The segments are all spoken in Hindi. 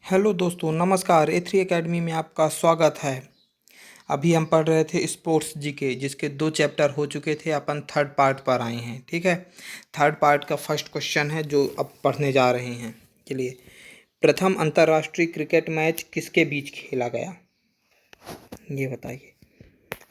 हेलो दोस्तों, नमस्कार। ए3 एकेडमी में आपका स्वागत है। अभी हम पढ़ रहे थे स्पोर्ट्स जीके, जिसके 2 चैप्टर हो चुके थे। अपन थर्ड पार्ट पर आए हैं। ठीक है, थर्ड पार्ट का फर्स्ट क्वेश्चन है जो अब पढ़ने जा रहे हैं। चलिए, प्रथम अंतर्राष्ट्रीय क्रिकेट मैच किसके बीच खेला गया, ये बताइए।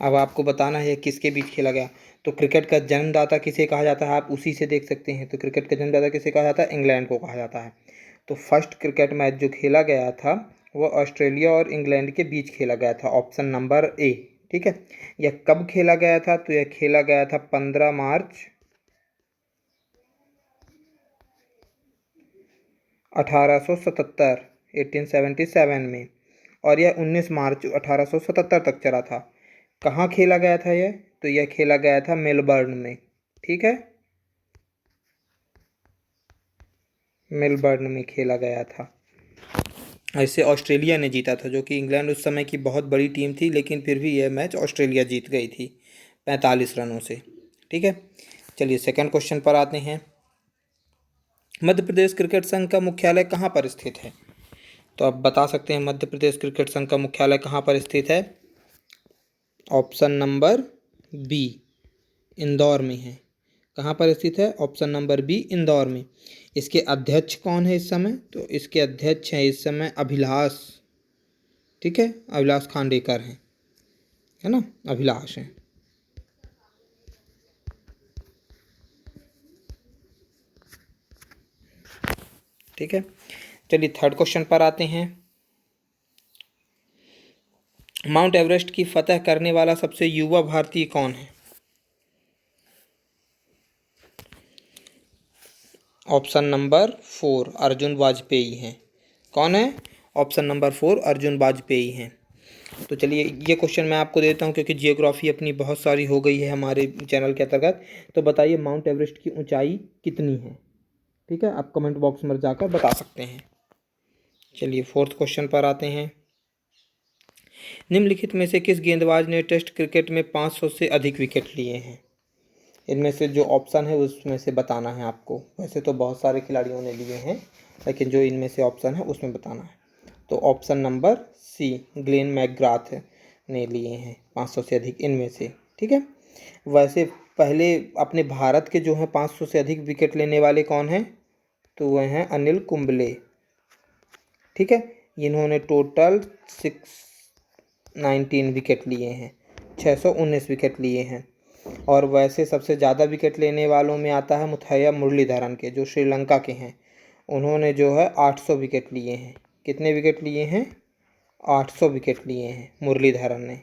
अब आपको बताना है किसके बीच खेला गया। तो क्रिकेट का जन्मदाता किसे कहा जाता है, आप उसी से देख सकते हैं। तो क्रिकेट का जन्मदाता किसे कहा जाता है, इंग्लैंड को कहा जाता है। तो फर्स्ट क्रिकेट मैच जो खेला गया था वो ऑस्ट्रेलिया और इंग्लैंड के बीच खेला गया था, ऑप्शन नंबर ए। ठीक है, यह कब खेला गया था, तो यह खेला गया था 15 मार्च 1877, 1877 में। और यह 19 मार्च 1877 तक चला था। कहाँ खेला गया था यह, तो यह खेला गया था मेलबर्न में। ठीक है, मेलबर्न में खेला गया था। ऐसे ऑस्ट्रेलिया ने जीता था, जो कि इंग्लैंड उस समय की बहुत बड़ी टीम थी, लेकिन फिर भी यह मैच ऑस्ट्रेलिया जीत गई थी 45 रनों से। ठीक है, चलिए सेकंड क्वेश्चन पर आते हैं। मध्य प्रदेश क्रिकेट संघ का मुख्यालय कहाँ पर स्थित है, तो आप बता सकते हैं मध्य प्रदेश क्रिकेट संघ का मुख्यालय कहाँ पर स्थित है। ऑप्शन नंबर बी, इंदौर में है। कहाँ पर स्थित है, ऑप्शन नंबर बी, इंदौर में। इसके अध्यक्ष कौन है इस समय, तो इसके अध्यक्ष हैं इस समय अभिलाष। ठीक है, अभिलाष खांडेकर हैं, है ना, अभिलाष हैं। ठीक है, चलिए थर्ड क्वेश्चन पर आते हैं। माउंट एवरेस्ट की फतह करने वाला सबसे युवा भारतीय कौन है। ऑप्शन नंबर 4 अर्जुन वाजपेयी हैं। कौन है, ऑप्शन नंबर 4 अर्जुन वाजपेयी हैं। तो चलिए ये क्वेश्चन मैं आपको देता हूँ, क्योंकि जियोग्राफी अपनी बहुत सारी हो गई है हमारे चैनल के अंतर्गत। तो बताइए माउंट एवरेस्ट की ऊंचाई कितनी है। ठीक है, आप कमेंट बॉक्स में जाकर बता सकते हैं। चलिए फोर्थ क्वेश्चन पर आते हैं। निम्नलिखित में से किस गेंदबाज ने टेस्ट क्रिकेट में 500 से अधिक विकेट लिए हैं। इनमें से जो ऑप्शन है उसमें से बताना है आपको। वैसे तो बहुत सारे खिलाड़ियों ने लिए हैं, लेकिन जो इनमें से ऑप्शन है उसमें बताना है। तो option number C, Glenn McGrath ने लिए हैं 500 से अधिक इनमें से। ठीक है, वैसे पहले अपने भारत के जो हैं 500 से अधिक विकेट लेने वाले कौन हैं, तो वह हैं अनिल कुंबले। ठीक है, इन्होंने टोटल 619 विकेट लिए हैं, 619 विकेट लिए हैं। और वैसे सबसे ज़्यादा विकेट लेने वालों में आता है मुथैया मुरलीधरन के, जो श्रीलंका के हैं। उन्होंने जो है 800 विकेट लिए हैं। कितने विकेट लिए हैं, 800 विकेट लिए हैं मुरलीधरन ने।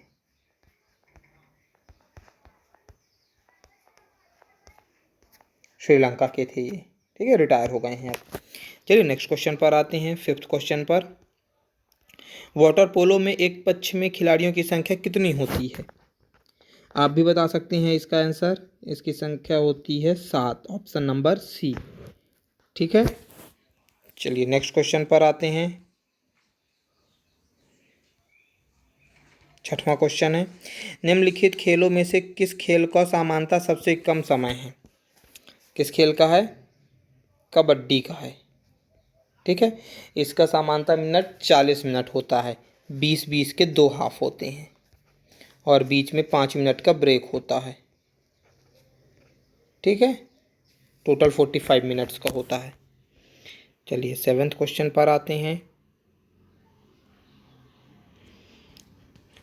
श्रीलंका के थे ये। ठीक है, रिटायर हो गए हैं अब। चलिए नेक्स्ट क्वेश्चन पर आते हैं, फिफ्थ क्वेश्चन पर। वाटर पोलो में एक पक्ष में खिलाड़ियों की संख्या कितनी होती है, आप भी बता सकते हैं इसका आंसर। इसकी संख्या होती है 7, ऑप्शन नंबर सी। ठीक है, चलिए नेक्स्ट क्वेश्चन पर आते हैं। छठवां क्वेश्चन है, निम्नलिखित खेलों में से किस खेल का सामान्यतः सबसे कम समय है। किस खेल का है, कबड्डी का है। ठीक है, इसका सामान्यतः मिनट 40 मिनट होता है। 20-20 के 2 हाफ होते हैं और बीच में 5 मिनट का ब्रेक होता है। ठीक है, टोटल 45 मिनट्स का होता है। चलिए सेवेंथ क्वेश्चन पर आते हैं।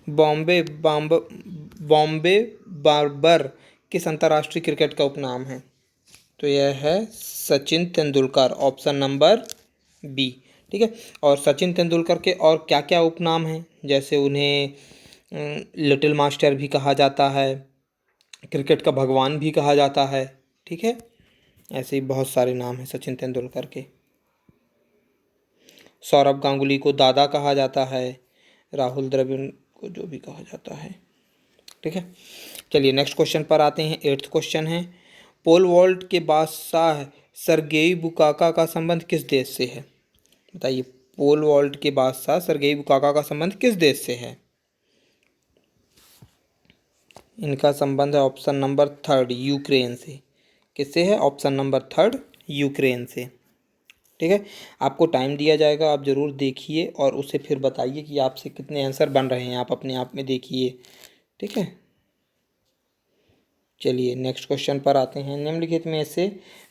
बॉम्बे बॉम्बे बार्बर किस अंतर्राष्ट्रीय क्रिकेट का उपनाम है, तो यह है Sachin Tendulkar, option number B. ठीक है, और सचिन तेंदुलकर के और क्या क्या उपनाम हैं, जैसे उन्हें लिटिल मास्टर भी कहा जाता है, क्रिकेट का भगवान भी कहा जाता है। ठीक है, ऐसे ही बहुत सारे नाम हैं सचिन तेंदुलकर के। सौरभ गांगुली को दादा कहा जाता है, राहुल द्रविड़ को जो भी कहा जाता है। ठीक है, चलिए नेक्स्ट क्वेश्चन पर आते हैं। एट्थ क्वेश्चन है, पोल वॉल्ट के बादशाह सरगेई बुकाका का संबंध किस देश से है। बताइए, पोल वॉल्ट के बादशाह सरगेई बुकाका का संबंध किस देश से है। इनका संबंध है ऑप्शन नंबर 3 यूक्रेन से। किससे है, ऑप्शन नंबर 3 यूक्रेन से। ठीक है। आपको टाइम दिया जाएगा, आप ज़रूर देखिए और उसे फिर बताइए कि आपसे कितने आंसर बन रहे हैं, आप अपने आप में देखिए। ठीक है। चलिए नेक्स्ट क्वेश्चन पर आते हैं। निम्नलिखित में से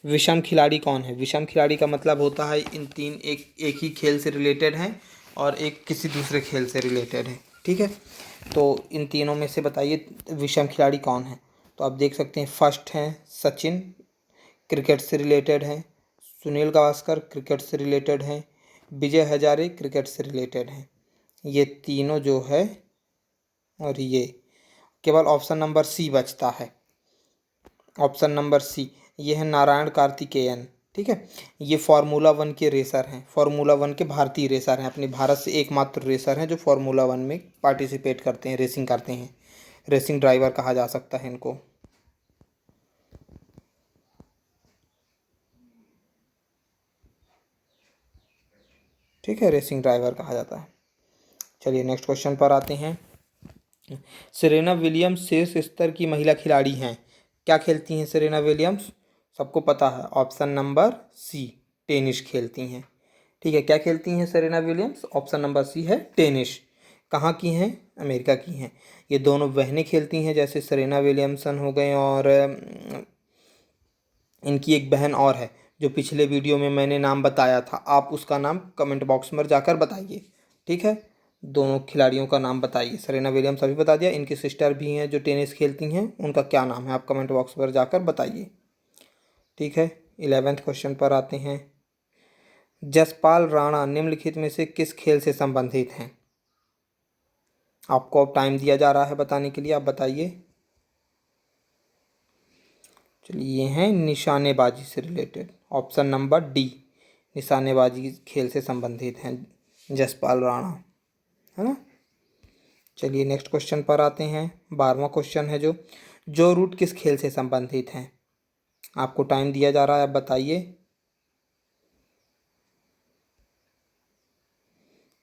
विषम खिलाड़ी कौन है? विषम खिलाड़ी का मतलब होता है इन तीन एक ही खेल से रिलेटेड हैं और एक किसी दूसरे खेल से रिलेटेड है। ठीक है। तो इन तीनों में से बताइए विषम खिलाड़ी कौन है? तो आप देख सकते हैं, फर्स्ट हैं सचिन, क्रिकेट से रिलेटेड हैं। सुनील गावस्कर क्रिकेट से रिलेटेड हैं। विजय हजारे क्रिकेट से रिलेटेड हैं। ये तीनों जो है, और ये केवल ऑप्शन नंबर सी बचता है। ऑप्शन नंबर सी, ये है नारायण कार्तिकेयन। ठीक है। ये फार्मूला वन के रेसर हैं, फार्मूला वन के भारतीय रेसर हैं, अपने भारत से एकमात्र रेसर हैं जो फार्मूला वन में पार्टिसिपेट करते हैं, रेसिंग करते हैं। रेसिंग ड्राइवर कहा जा सकता है इनको। ठीक है, रेसिंग ड्राइवर कहा जाता है। चलिए नेक्स्ट क्वेश्चन पर आते हैं। सेरेना विलियम्स शीर्ष स्तर की महिला खिलाड़ी हैं। क्या खेलती हैं सेरेना विलियम्स? सबको पता है, ऑप्शन नंबर सी, टेनिस खेलती हैं। ठीक है, क्या खेलती हैं Serena Williams? Option number C है टेनिस। कहाँ की हैं? अमेरिका की हैं। ये दोनों बहनें खेलती हैं, जैसे सेरेना विलियमसन हो गए और इनकी एक बहन और है जो पिछले वीडियो में मैंने नाम बताया था, आप उसका नाम कमेंट बॉक्स में जाकर बताइए। ठीक है, दोनों खिलाड़ियों का नाम बताइए। सेरेना विलियम्स अभी बता दिया, इनकी सिस्टर भी हैं जो टेनिस खेलती हैं, उनका क्या नाम है आप कमेंट बॉक्स पर जाकर बताइए। ठीक है, 11वें क्वेश्चन पर आते हैं। जसपाल राणा निम्नलिखित में से किस खेल से संबंधित हैं? आपको अब टाइम दिया जा रहा है बताने के लिए, आप बताइए। चलिए, ये हैं निशानेबाजी से रिलेटेड, ऑप्शन नंबर डी, निशानेबाजी खेल से संबंधित हैं जसपाल राणा, है ना। चलिए नेक्स्ट क्वेश्चन पर आते हैं। 12वां क्वेश्चन है जो रूट किस खेल से संबंधित हैं? आपको टाइम दिया जा रहा है, आप बताइए।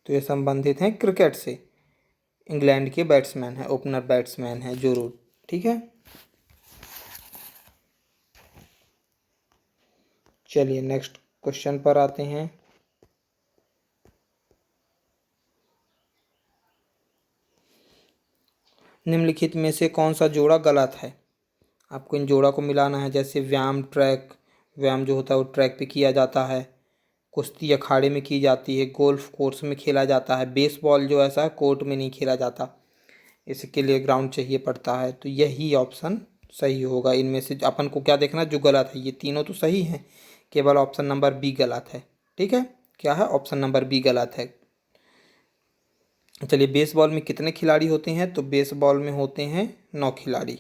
तो ये संबंधित हैं क्रिकेट से। इंग्लैंड के बैट्समैन हैं, ओपनर बैट्समैन हैं जो रूट। ठीक है। चलिए नेक्स्ट क्वेश्चन पर आते हैं। निम्नलिखित में से कौन सा जोड़ा गलत है? आपको इन जोड़ा को मिलाना है। जैसे व्यायाम ट्रैक, व्यायाम जो होता है वो ट्रैक पे किया जाता है, कुश्ती अखाड़े में की जाती है, गोल्फ कोर्स में खेला जाता है, बेसबॉल जो ऐसा कोर्ट में नहीं खेला जाता, इसके लिए ग्राउंड चाहिए पड़ता है। तो यही ऑप्शन सही होगा। इनमें से अपन को क्या देखना है जो गलत है? ये तीनों तो सही हैं, केवल ऑप्शन नंबर बी गलत है। ठीक है, क्या है? ऑप्शन नंबर बी गलत है। चलिए, बेसबॉल में कितने खिलाड़ी होते हैं? तो बेसबॉल में होते हैं 9 खिलाड़ी।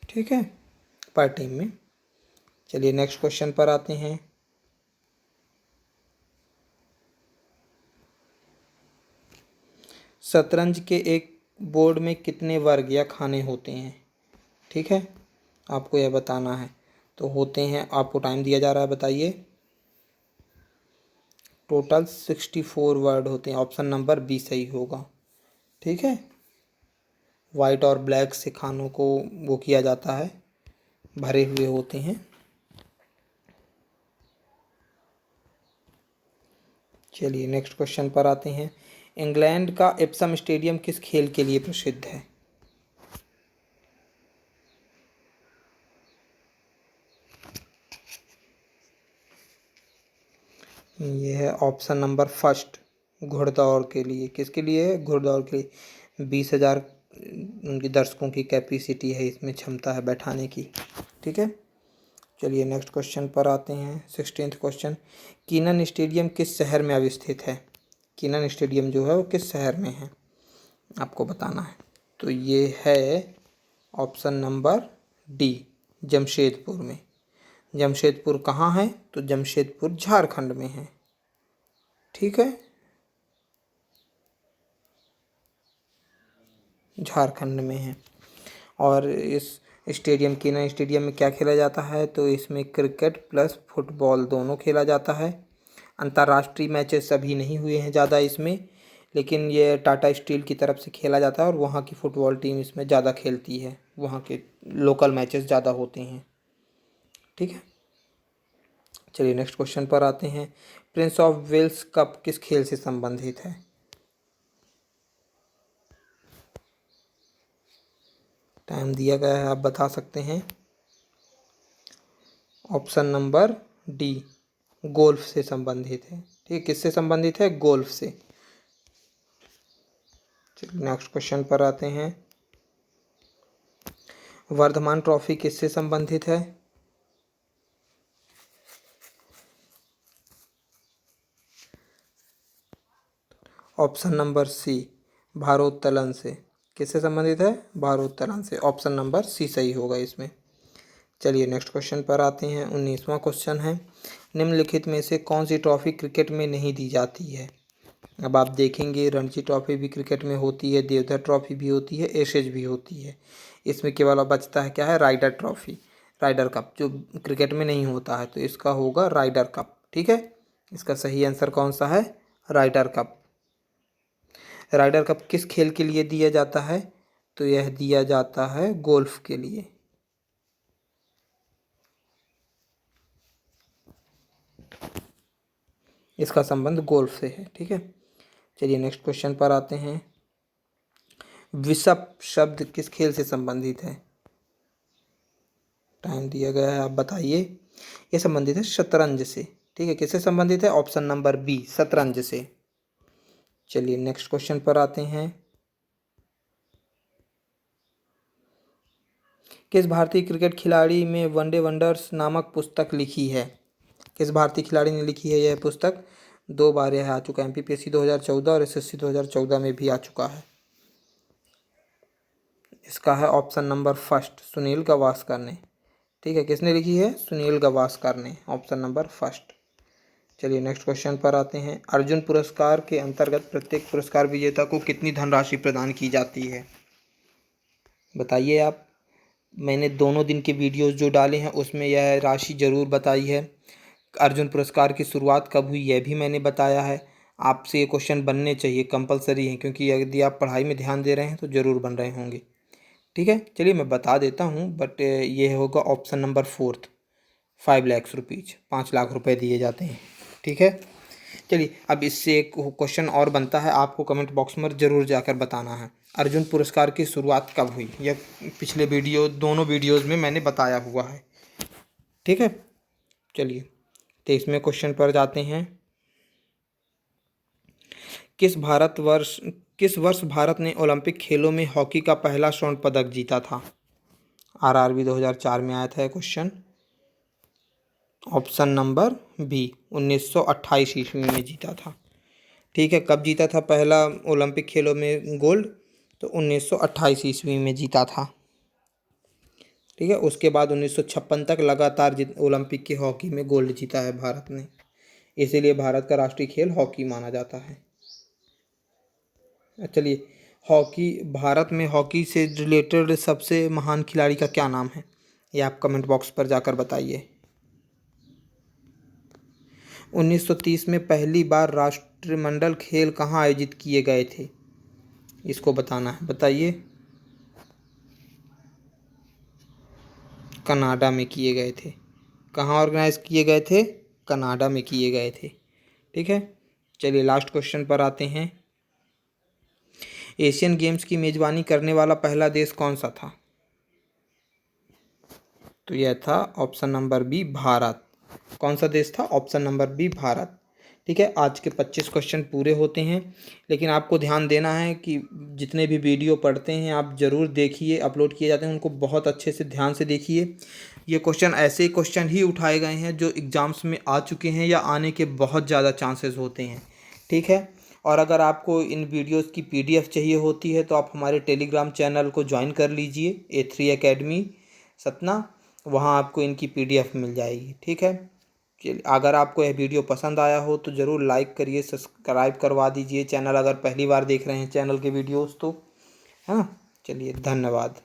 ठीक है, पर टीम में। चलिए नेक्स्ट क्वेश्चन पर आते हैं। शतरंज के एक बोर्ड में कितने वर्ग या खाने होते हैं? ठीक है, आपको यह बताना है। तो होते हैं, आपको टाइम दिया जा रहा है, बताइए। टोटल 64 वर्ड होते हैं, ऑप्शन नंबर बी सही होगा। ठीक है, वाइट और ब्लैक से खानों को वो किया जाता है, भरे हुए होते हैं। चलिए नेक्स्ट क्वेश्चन पर आते हैं। इंग्लैंड का एप्सम स्टेडियम किस खेल के लिए प्रसिद्ध है? ये है ऑप्शन नंबर फर्स्ट, घुड़दौड़ के लिए। किसके लिए है? घुड़दौड़ के लिए। 20,000 उनकी दर्शकों की कैपेसिटी है, इसमें क्षमता है बैठाने की। ठीक है। चलिए नेक्स्ट क्वेश्चन पर आते हैं। 16वां क्वेश्चन। कीनन स्टेडियम किस शहर में अवस्थित है? कीनन स्टेडियम जो है वो किस शहर में है, आपको बताना है। तो ये है ऑप्शन नंबर डी, जमशेदपुर में। जमशेदपुर कहाँ है? तो जमशेदपुर झारखंड में है। ठीक है, झारखंड में है। और इस स्टेडियम, कीना स्टेडियम में क्या खेला जाता है? तो इसमें क्रिकेट प्लस फुटबॉल दोनों खेला जाता है। अंतर्राष्ट्रीय मैचेस अभी नहीं हुए हैं ज़्यादा इसमें, लेकिन ये टाटा स्टील की तरफ से खेला जाता है और वहाँ की फ़ुटबॉल टीम इसमें ज़्यादा खेलती है। वहाँ के लोकल मैचेस ज़्यादा होते हैं। ठीक है, चलिए नेक्स्ट क्वेश्चन पर आते हैं। प्रिंस ऑफ वेल्स कप किस खेल से संबंधित है? टाइम दिया गया है, आप बता सकते हैं। ऑप्शन नंबर डी, गोल्फ से संबंधित है। ठीक है, किससे संबंधित है? गोल्फ से। चलिए नेक्स्ट क्वेश्चन पर आते हैं। वर्धमान ट्रॉफी किससे संबंधित है? ऑप्शन नंबर सी, भारोत्तोलन से। किससे संबंधित है? भारोत्तोलन से। ऑप्शन नंबर सी सही होगा इसमें। चलिए नेक्स्ट क्वेश्चन पर आते हैं। 19वां क्वेश्चन है, निम्नलिखित में से कौन सी ट्रॉफी क्रिकेट में नहीं दी जाती है? अब आप देखेंगे रणजी ट्रॉफी भी क्रिकेट में होती है, देवधर ट्रॉफी भी होती है, एशेज भी होती है। इसमें केवल अब बचता है क्या है? राइडर ट्रॉफी, राइडर कप, जो क्रिकेट में नहीं होता है, तो इसका होगा राइडर कप। ठीक है, इसका सही आंसर कौन सा है? Rider cup. राइडर कप किस खेल के लिए दिया जाता है? तो यह दिया जाता है गोल्फ के लिए। इसका संबंध गोल्फ से है। ठीक है, चलिए नेक्स्ट क्वेश्चन पर आते हैं। विशप शब्द किस खेल से संबंधित है? टाइम दिया गया है, आप बताइए। ये संबंधित है शतरंज से। ठीक है, किससे संबंधित है? ऑप्शन नंबर बी, शतरंज से। चलिए नेक्स्ट क्वेश्चन पर आते हैं। किस भारतीय क्रिकेट खिलाड़ी ने वनडे वंडर्स नामक पुस्तक लिखी है? किस भारतीय खिलाड़ी ने लिखी है यह पुस्तक? 2 बार यह आ चुका है, एमपीपीएससी 2014 और एसएससी 2014 में भी आ चुका है। इसका है option number first, Sunil Gavaskar ने। ठीक है, किसने लिखी है? सुनील गावस्कर ने। Option number first. चलिए नेक्स्ट क्वेश्चन पर आते हैं। अर्जुन पुरस्कार के अंतर्गत प्रत्येक पुरस्कार विजेता को कितनी धनराशि प्रदान की जाती है? बताइए आप। मैंने दोनों दिन के वीडियोस जो डाले हैं उसमें यह राशि ज़रूर बताई है। अर्जुन पुरस्कार की शुरुआत कब हुई यह भी मैंने बताया है। आपसे ये क्वेश्चन बनने चाहिए, कंपलसरी है, क्योंकि यदि आप पढ़ाई में ध्यान दे रहे हैं तो ज़रूर बन रहे होंगे। ठीक है, चलिए मैं बता देता हूँ, बट ये होगा option number fourth, 5 lakh rupees, 5 lakh रुपए दिए जाते हैं। ठीक है, चलिए अब इससे एक क्वेश्चन और बनता है, आपको कमेंट बॉक्स में ज़रूर जाकर बताना है, अर्जुन पुरस्कार की शुरुआत कब हुई? यह पिछले वीडियो, दोनों वीडियोस में मैंने बताया हुआ है। ठीक है, चलिए 23वें क्वेश्चन पर जाते हैं। किस वर्ष भारत ने ओलंपिक खेलों में हॉकी का पहला स्वर्ण पदक जीता था? आरआरबी 2004 में आया था यह क्वेश्चन। ऑप्शन नंबर बी, 1928 ईस्वी में जीता था। ठीक है, कब जीता था पहला ओलंपिक खेलों में गोल्ड? तो 1928 ईस्वी में जीता था। ठीक है, उसके बाद 1956 तक लगातार ओलंपिक की हॉकी में गोल्ड जीता है भारत ने, इसीलिए भारत का राष्ट्रीय खेल हॉकी माना जाता है। चलिए, हॉकी, भारत में हॉकी से रिलेटेड सबसे महान खिलाड़ी का क्या नाम है? ये आप कमेंट बॉक्स पर जाकर बताइए। 1930 में पहली बार राष्ट्रमंडल खेल कहाँ आयोजित किए गए थे? इसको बताना है, बताइए। कनाडा में किए गए थे। कहाँ ऑर्गेनाइज किए गए थे? कनाडा में किए गए थे। ठीक है, चलिए लास्ट क्वेश्चन पर आते हैं। एशियन गेम्स की मेजबानी करने वाला पहला देश कौन सा था? तो यह था ऑप्शन नंबर बी, भारत। कौन सा देश था? Option number B, Bharat. ठीक है, आज के 25 क्वेश्चन पूरे होते हैं, लेकिन आपको ध्यान देना है कि जितने भी वीडियो पढ़ते हैं आप ज़रूर देखिए, अपलोड किए जाते हैं उनको बहुत अच्छे से ध्यान से देखिए। ये क्वेश्चन ऐसे क्वेश्चन ही उठाए गए हैं जो एग्ज़ाम्स में आ चुके हैं या आने के बहुत ज़्यादा चांसेस होते हैं। ठीक है, और अगर आपको इन वीडियोज़ की PDF चाहिए होती है तो आप हमारे टेलीग्राम चैनल को ज्वाइन कर लीजिए, A3 अकेडमी सतना, वहाँ आपको इनकी PDF मिल जाएगी। ठीक है, चलिए, अगर आपको यह वीडियो पसंद आया हो तो ज़रूर लाइक करिए, सब्सक्राइब करवा दीजिए चैनल, अगर पहली बार देख रहे हैं चैनल के वीडियोस तो, है ना। चलिए, धन्यवाद।